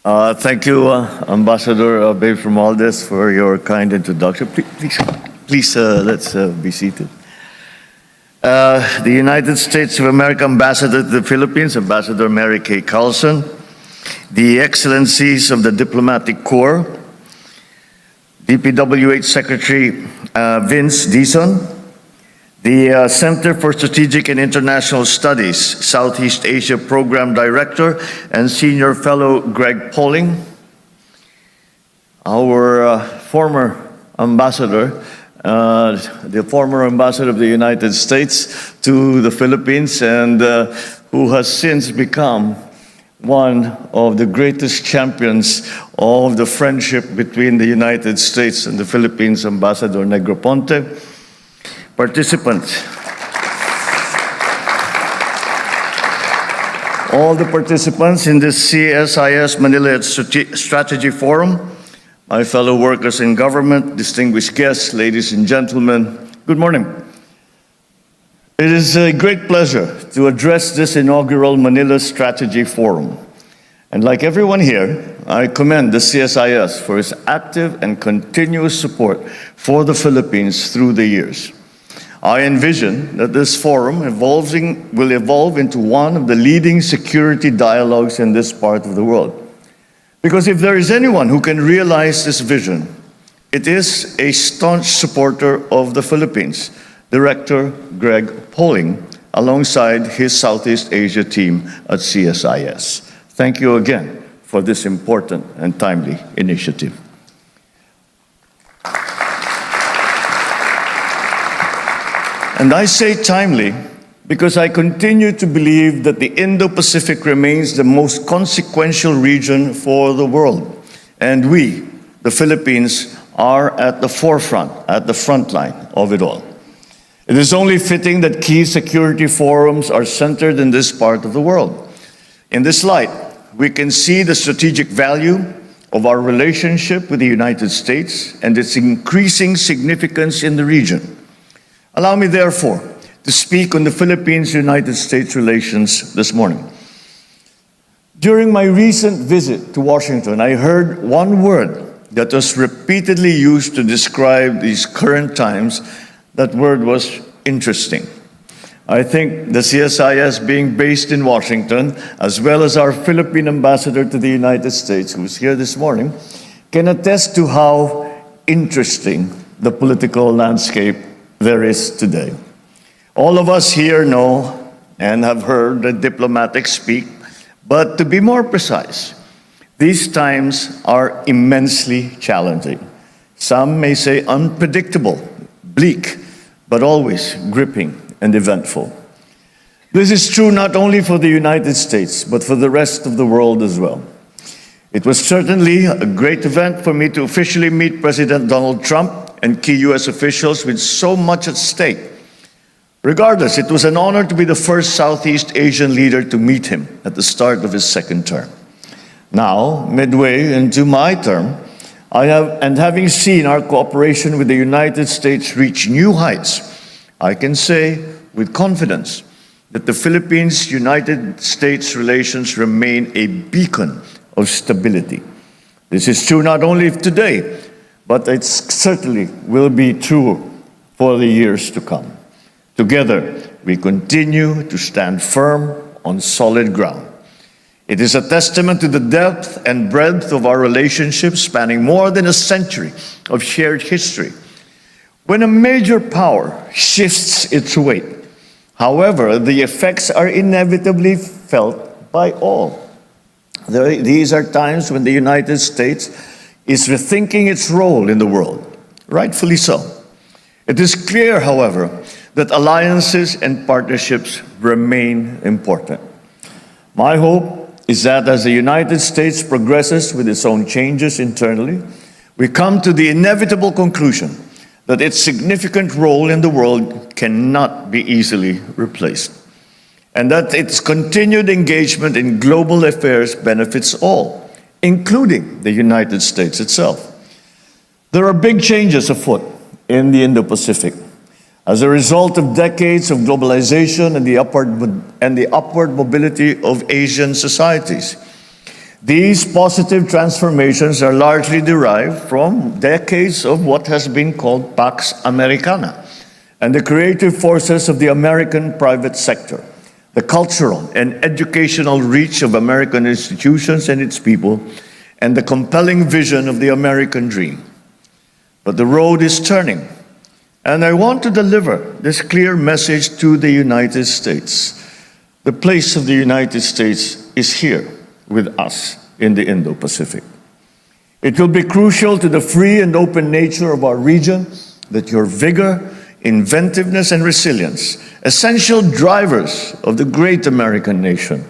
Thank you, Ambassador Babe from Maldives, for your kind introduction. Please, let's be seated. The United States of America Ambassador to the Philippines, Ambassador Mary Kay Carlson, the Excellencies of the Diplomatic Corps, DPWH Secretary Vince Dizon, the Center for Strategic and International Studies, Southeast Asia Program Director and Senior Fellow Greg Polling, our former ambassador, the former ambassador of the United States to the Philippines, and who has since become one of the greatest champions of the friendship between the United States and the Philippines, Ambassador Negroponte. Participants, all the participants in this CSIS Manila Strategy Forum, my fellow workers in government, distinguished guests, ladies and gentlemen, good morning. It is a great pleasure to address this inaugural Manila Strategy Forum. And like everyone here, I commend the CSIS for its active and continuous support for the Philippines through the years. I envision that this forum will evolve into one of the leading security dialogues in this part of the world. Because if there is anyone who can realize this vision, it is a staunch supporter of the Philippines, Director Greg Polling, alongside his Southeast Asia team at CSIS. Thank you again for this important and timely initiative. And I say timely because I continue to believe that the Indo-Pacific remains the most consequential region for the world. And we, the Philippines, are at the forefront, at the front line of it all. It is only fitting that key security forums are centered in this part of the world. In this light, we can see the strategic value of our relationship with the United States and its increasing significance in the region. Allow me, therefore, to speak on the Philippines-United States relations this morning. During my recent visit to Washington, I heard one word that was repeatedly used to describe these current times. That word was interesting. I think the CSIS, being based in Washington, as well as our Philippine ambassador to the United States, who's here this morning, can attest to how interesting the political landscape there is today. All of us here know and have heard the diplomatics speak, but to be more precise, these times are immensely challenging. Some may say unpredictable, bleak, but always gripping and eventful. This is true not only for the United States, but for the rest of the world as well. It was certainly a great event for me to officially meet President Donald Trump and key U.S. officials with so much at stake. Regardless, it was an honor to be the first Southeast Asian leader to meet him at the start of his second term. Now, midway into my term, having seen our cooperation with the United States reach new heights, I can say with confidence that the Philippines-United States relations remain a beacon of stability. This is true not only today, but it certainly will be true for the years to come. Together, we continue to stand firm on solid ground. It is a testament to the depth and breadth of our relationship spanning more than a century of shared history. When a major power shifts its weight, however, the effects are inevitably felt by all. These are times when the United States is rethinking its role in the world, rightfully so. It is clear, however, that alliances and partnerships remain important. My hope is that as the United States progresses with its own changes internally, we come to the inevitable conclusion that its significant role in the world cannot be easily replaced, and that its continued engagement in global affairs benefits all, including the United States itself. There are big changes afoot in the Indo-Pacific as a result of decades of globalization and the upward mobility of Asian societies. These positive transformations are largely derived from decades of what has been called Pax Americana and the creative forces of the American private sector, the cultural and educational reach of American institutions and its people, and the compelling vision of the American dream. But the road is turning, and I want to deliver this clear message to the United States. The place of the United States is here with us in the Indo-Pacific. It will be crucial to the free and open nature of our region that your vigor, inventiveness, and resilience, essential drivers of the great American nation,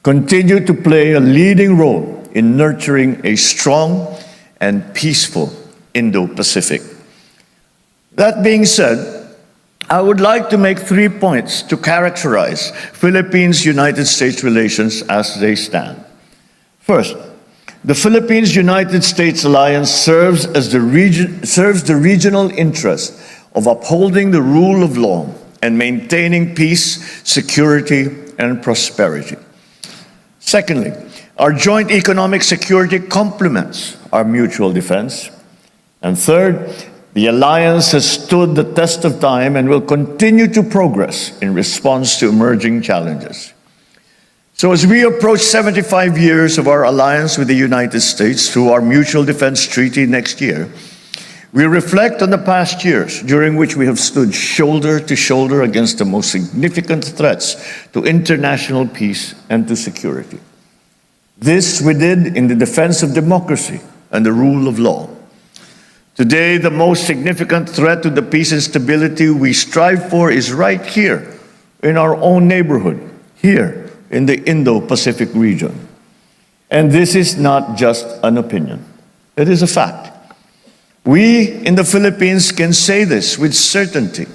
continue to play a leading role in nurturing a strong and peaceful Indo-Pacific. That being said, I would like to make 3 points to characterize Philippines-United States relations as they stand. First, the Philippines-United States alliance serves the regional interest of upholding the rule of law and maintaining peace, security, and prosperity. Secondly, our joint economic security complements our mutual defense. And third, the alliance has stood the test of time and will continue to progress in response to emerging challenges. So as we approach 75 years of our alliance with the United States through our mutual defense treaty next year, we reflect on the past years during which we have stood shoulder to shoulder against the most significant threats to international peace and to security. This we did in the defense of democracy and the rule of law. Today, the most significant threat to the peace and stability we strive for is right here in our own neighborhood, here in the Indo-Pacific region. And this is not just an opinion. It is a fact. We in the Philippines can say this with certainty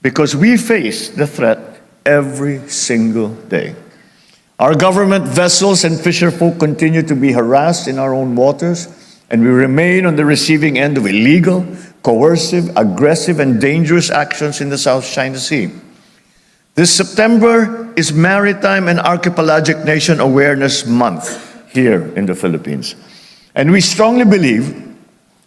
because we face the threat every single day. Our government vessels and fisherfolk continue to be harassed in our own waters, and we remain on the receiving end of illegal, coercive, aggressive, and dangerous actions in the South China Sea. This September is Maritime and Archipelagic Nation Awareness Month here in the Philippines. And we strongly believe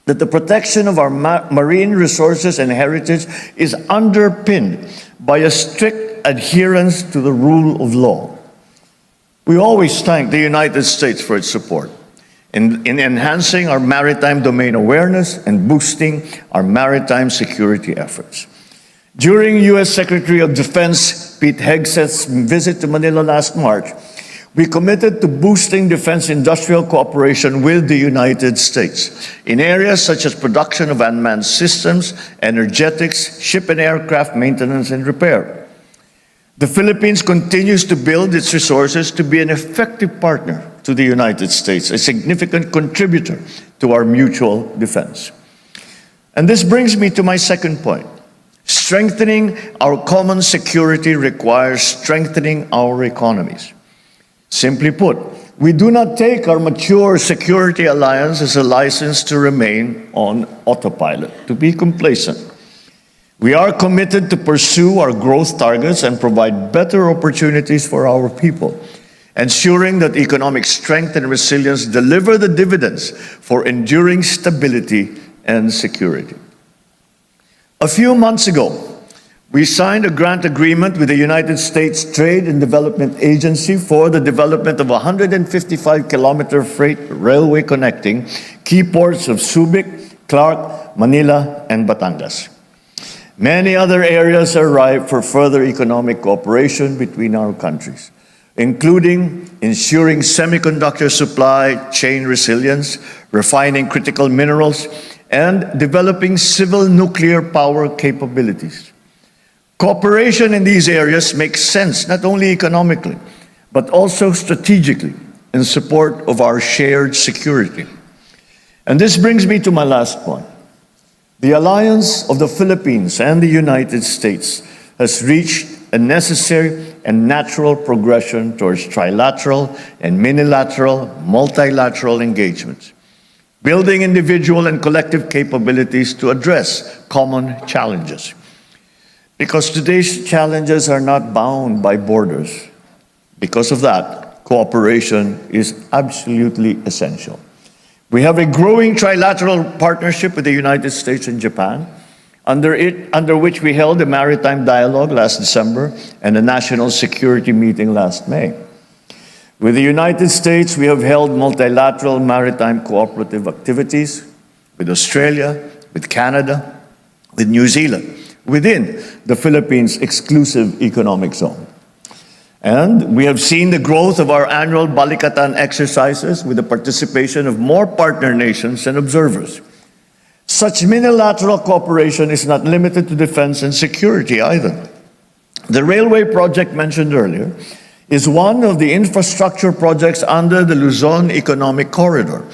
that the protection of our marine resources and heritage is underpinned by a strict adherence to the rule of law. We always thank the United States for its support in enhancing our maritime domain awareness and boosting our maritime security efforts. During U.S. Secretary of Defense Pete Hegseth's visit to Manila last March, we committed to boosting defense industrial cooperation with the United States in areas such as production of unmanned systems, energetics, ship and aircraft maintenance and repair. The Philippines continues to build its resources to be an effective partner to the United States, a significant contributor to our mutual defense. And this brings me to my second point. Strengthening our common security requires strengthening our economies. Simply put, we do not take our mature security alliance as a license to remain on autopilot, to be complacent. We are committed to pursue our growth targets and provide better opportunities for our people, ensuring that economic strength and resilience deliver the dividends for enduring stability and security. A few months ago, we signed a grant agreement with the United States Trade and Development Agency for the development of a 155-kilometer freight railway connecting key ports of Subic, Clark, Manila, and Batangas. Many other areas are ripe for further economic cooperation between our countries, including ensuring semiconductor supply chain resilience, refining critical minerals, and developing civil nuclear power capabilities. Cooperation in these areas makes sense not only economically, but also strategically in support of our shared security. And this brings me to my last point. The alliance of the Philippines and the United States has reached a necessary and natural progression towards trilateral and minilateral, multilateral engagements, building individual and collective capabilities to address common challenges. Because today's challenges are not bound by borders. Because of that, cooperation is absolutely essential. We have a growing trilateral partnership with the United States and Japan, under which we held a maritime dialogue last December and a national security meeting last May. With the United States, we have held multilateral maritime cooperative activities with Australia, with Canada, with New Zealand, within the Philippines' exclusive economic zone. And we have seen the growth of our annual Balikatan exercises with the participation of more partner nations and observers. Such unilateral cooperation is not limited to defense and security either. The railway project mentioned earlier is one of the infrastructure projects under the Luzon Economic Corridor,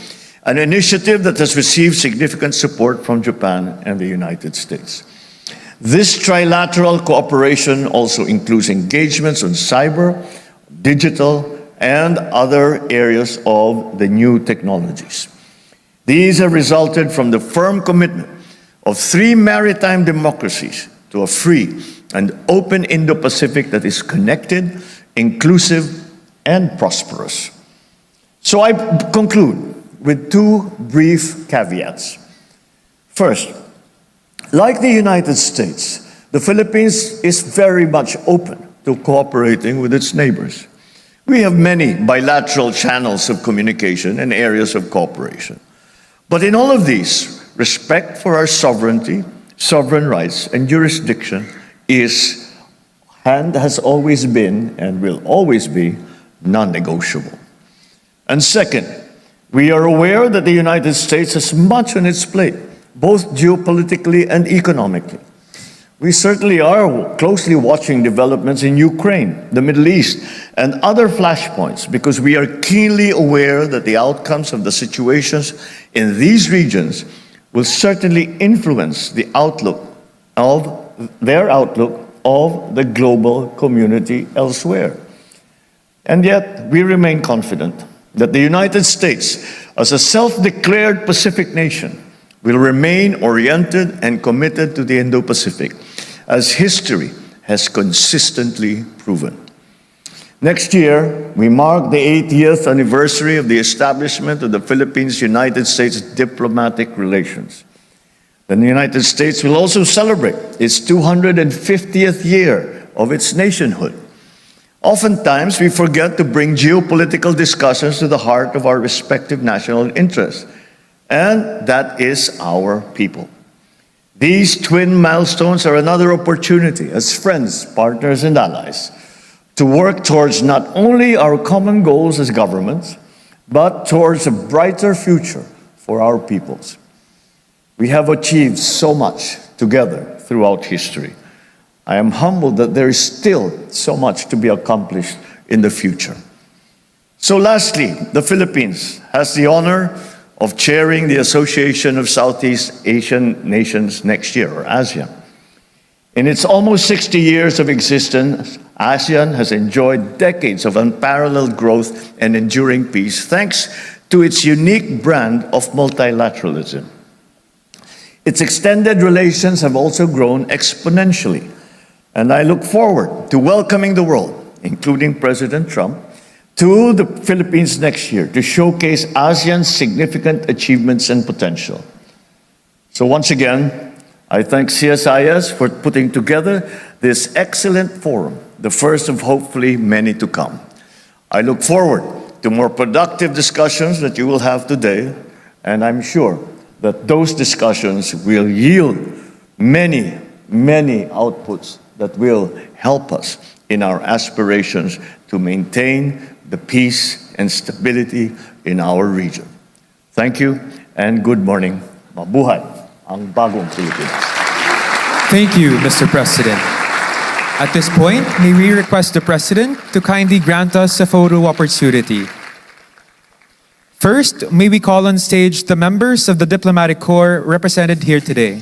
an initiative that has received significant support from Japan and the United States. This trilateral cooperation also includes engagements on cyber, digital, and other areas of the new technologies. These have resulted from the firm commitment of 3 maritime democracies to a free and open Indo-Pacific that is connected, inclusive, and prosperous. So I conclude with 2 brief caveats. First, like the United States, the Philippines is very much open to cooperating with its neighbors. We have many bilateral channels of communication and areas of cooperation. But in all of these, respect for our sovereignty, sovereign rights, and jurisdiction is and has always been and will always be non-negotiable. And second, we are aware that the United States has much on its plate, both geopolitically and economically. We certainly are closely watching developments in Ukraine, the Middle East, and other flashpoints because we are keenly aware that the outcomes of the situations in these regions will certainly influence the outlook of the global community elsewhere. And yet, we remain confident that the United States, as a self-declared Pacific nation, will remain oriented and committed to the Indo-Pacific, as history has consistently proven. Next year, we mark the 80th anniversary of the establishment of the Philippines-United States diplomatic relations. The United States will also celebrate its 250th year of its nationhood. Oftentimes, we forget to bring geopolitical discussions to the heart of our respective national interests, and that is our people. These twin milestones are another opportunity as friends, partners, and allies to work towards not only our common goals as governments, but towards a brighter future for our peoples. We have achieved so much together throughout history. I am humbled that there is still so much to be accomplished in the future. So lastly, the Philippines has the honor of chairing the Association of Southeast Asian Nations next year, or ASEAN. In its almost 60 years of existence, ASEAN has enjoyed decades of unparalleled growth and enduring peace thanks to its unique brand of multilateralism. Its extended relations have also grown exponentially, and I look forward to welcoming the world, including President Trump, to the Philippines next year to showcase ASEAN's significant achievements and potential. So once again, I thank CSIS for putting together this excellent forum, the first of hopefully many to come. I look forward to more productive discussions that you will have today, and I'm sure that those discussions will yield many, many outputs that will help us in our aspirations to maintain the peace and stability in our region. Thank you and good morning. Mabuhay ang bagong Pilipinas. Thank you, Mr. President. At this point, may we request the President to kindly grant us a photo opportunity. First, may we call on stage the members of the Diplomatic Corps represented here today.